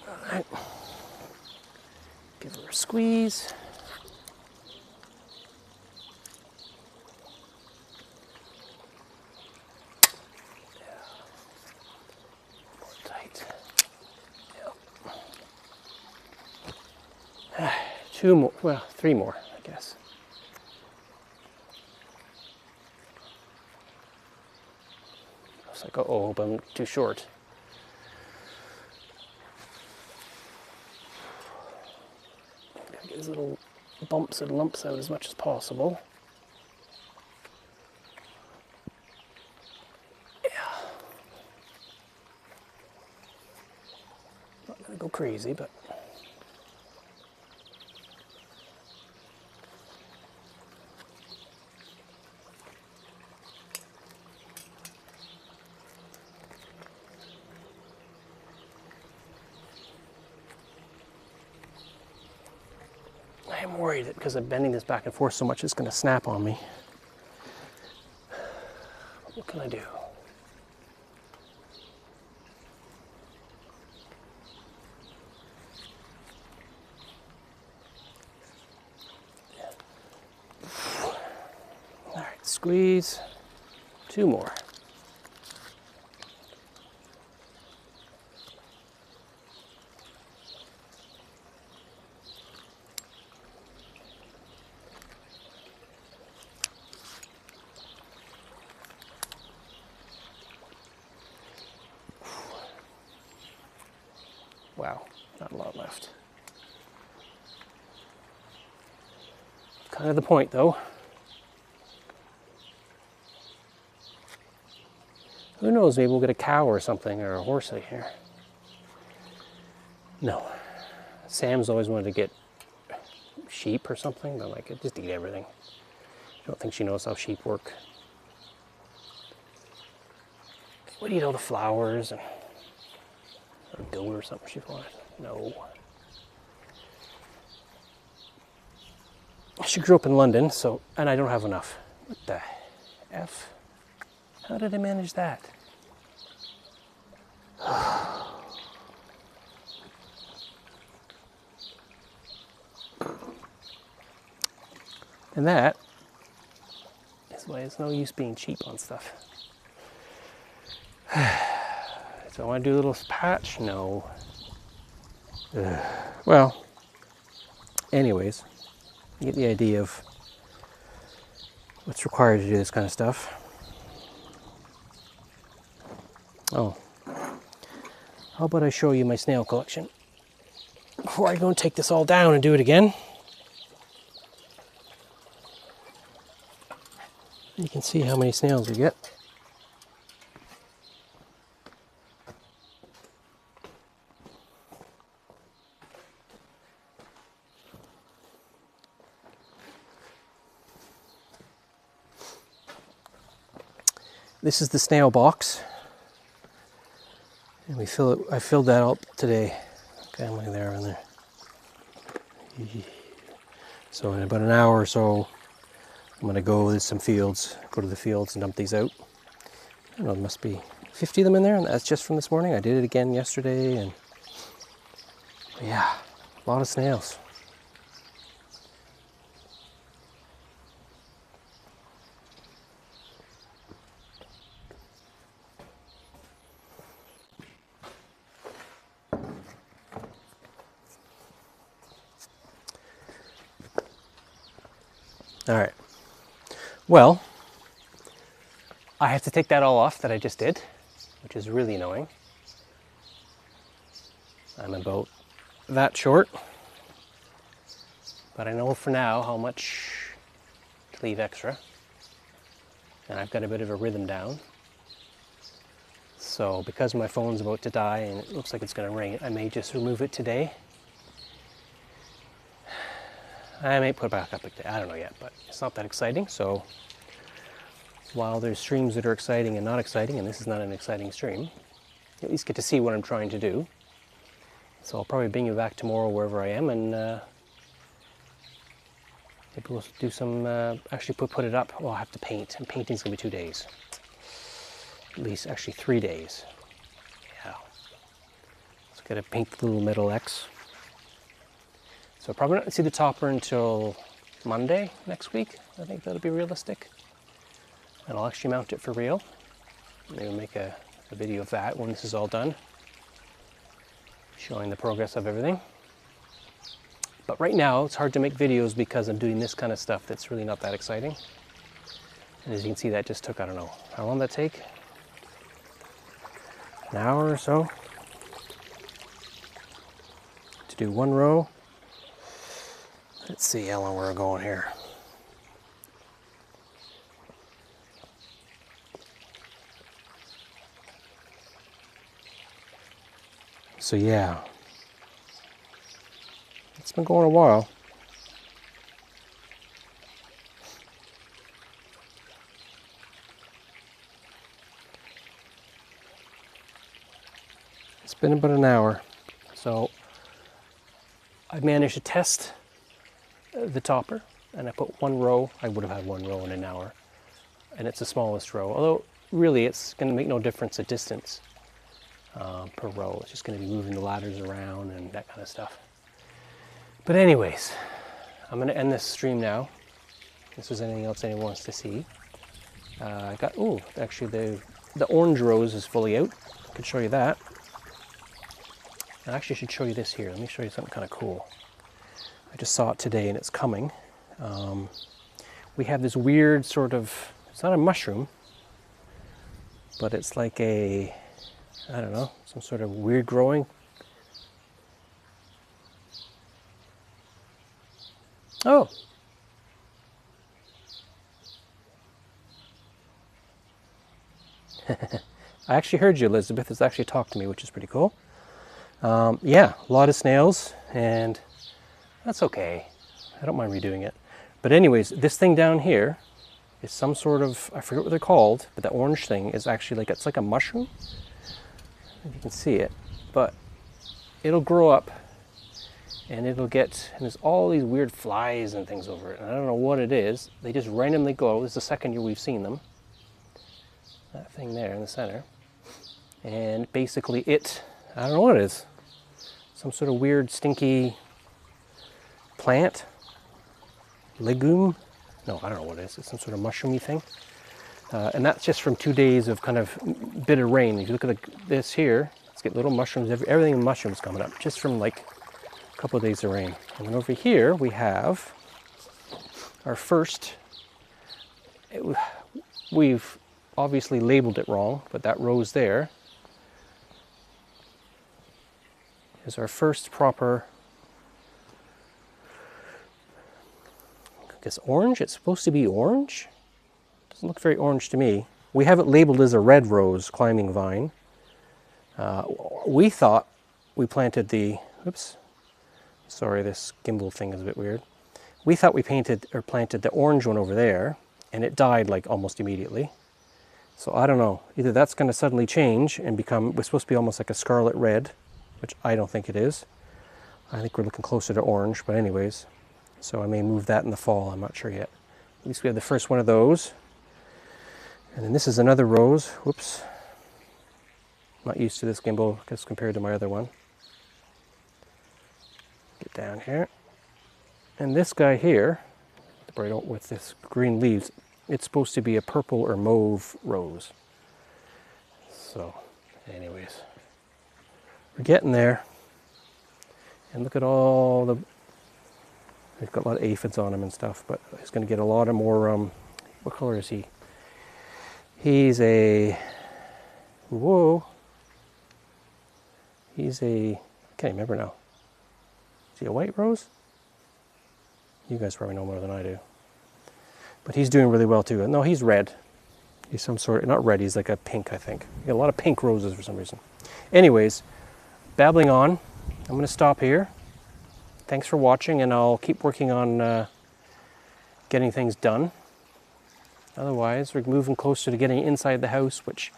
Alright. Give her a squeeze. Tight. Yep. 2 more, well, 3 more, I guess. I was like, uh-oh, but I'm too short. Gotta get these little bumps and lumps out as much as possible. Not gonna go crazy, but I am worried that because I'm bending this back and forth so much, it's going to snap on me. What can I do? All right, squeeze. 2 more. Wow, not a lot left. Kind of the point though. Who knows, maybe we'll get a cow or something, or a horse out here. No. Sam's always wanted to get sheep or something, but like, just eat everything. I don't think she knows how sheep work. Would eat all the flowers, and or goat or something she wanted. No. She grew up in London, so, and I don't have enough. What the F? How did I manage that? And that is why it's no use being cheap on stuff. So I want to do a little patch? No. Well, anyways, you get the idea of what's required to do this kind of stuff. Oh, how about I show you my snail collection? before I go and take this all down and do it again. You can see how many snails we get. This is the snail box, and we fill it. I filled that up today. Okay, I'm looking there and there. So in about an hour or so, I'm gonna go to some fields, go to the fields and dump these out. I don't know, there must be 50 of them in there, and that's just from this morning. I did it again yesterday, and yeah, a lot of snails. All right, well, I have to take that all off that I just did, which is really annoying. I'm about that short, but I know for now how much to leave extra, and I've got a bit of a rhythm down. So because my phone's about to die and it looks like it's going to ring, I may just remove it today. I may put it back up again. I don't know yet, but it's not that exciting. So while there's streams that are exciting and not exciting, and this is not an exciting stream, you at least get to see what I'm trying to do. So I'll probably bring you back tomorrow wherever I am, and maybe we'll do some, actually put it up. Well, I'll have to paint, and painting's gonna be 2 days. At least, actually 3 days. Yeah. So gotta paint the little metal X. So probably not see the topper until Monday next week. I think that'll be realistic. And I'll actually mount it for real. Maybe we'll make a video of that when this is all done, showing the progress of everything. But right now, it's hard to make videos because I'm doing this kind of stuff that's really not that exciting. And as you can see, that just took, I don't know, how long did that take? An hour or so? To do one row. Let's see how long we're going here. So yeah, it's been going a while. It's been about an hour. So I've managed to test the topper, and I put one row. I would have had one row in an hour, and it's the smallest row, although really it's going to make no difference at distance per row. It's just going to be moving the ladders around and that kind of stuff. But anyways, I'm going to end this stream now. If there's anything else anyone wants to see. I got, oh, actually the orange rose is fully out. I could show you that. I actually should show you this here. Let me show you something kind of cool. I just saw it today and it's coming. We have this weird sort of, it's not a mushroom, but it's like a, I don't know, some sort of weird growing. Oh. I actually heard you, Elizabeth. It's actually talked to me, which is pretty cool. Yeah, a lot of snails, and that's okay. I don't mind redoing it. But anyways, this thing down here is some sort of, I forget what they're called, but that orange thing is actually like, it's like a mushroom. If you can see it, but it'll grow up and it'll get, and there's all these weird flies and things over it. And I don't know what it is. They just randomly go. This is the second year we've seen them. That thing there in the center. And basically it, I don't know what it is. Some sort of weird stinky plant, legume. No, I don't know what it is. It's some sort of mushroomy thing. And that's just from 2 days of kind of bit of rain. If you look at this here, it's got little mushrooms, everything in mushrooms coming up, just from like a couple of days of rain. And then over here we have our first, we've obviously labeled it wrong, but that rose there is our first proper guess orange. It's supposed to be orange. Doesn't look very orange to me. We have it labeled as a red rose climbing vine. We thought we planted the, oops, sorry, this gimbal thing is a bit weird. We thought we planted the orange one over there, and it died like almost immediately. So I don't know, either that's going to suddenly change and become, we're supposed to be almost like a scarlet red, which I don't think it is. I think we're looking closer to orange, but anyways. So I may move that in the fall, I'm not sure yet. At least we have the first one of those. And then this is another rose. Whoops. Not used to this gimbal, I guess, compared to my other one. Get down here. And this guy here, with this green leaves, it's supposed to be a purple or mauve rose. So, anyways, we're getting there. And look at all the, we've got a lot of aphids on him and stuff, but he's going to get a lot of more, what color is he? He's a, whoa, he's a, I can't remember now. Is he a white rose? You guys probably know more than I do. But he's doing really well too. No, he's red. He's some sort, not red, he's like a pink, I think. You got a lot of pink roses for some reason. Anyways, babbling on, I'm going to stop here. Thanks for watching, and I'll keep working on getting things done. Otherwise, we're moving closer to getting inside the house, which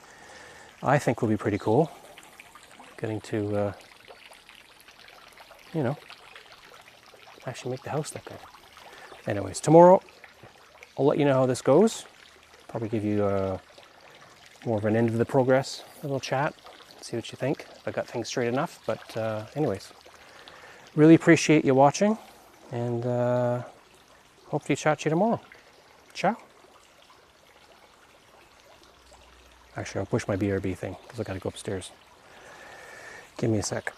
I think will be pretty cool. Getting to, you know, actually make the house look good. Anyways, tomorrow I'll let you know how this goes. Probably give you more of an end of the progress, a little chat, see what you think, if I got things straight enough. But anyways, really appreciate you watching, and hope to chat to you tomorrow. Ciao. Actually, I'll push my BRB thing because I got to go upstairs. Give me a sec.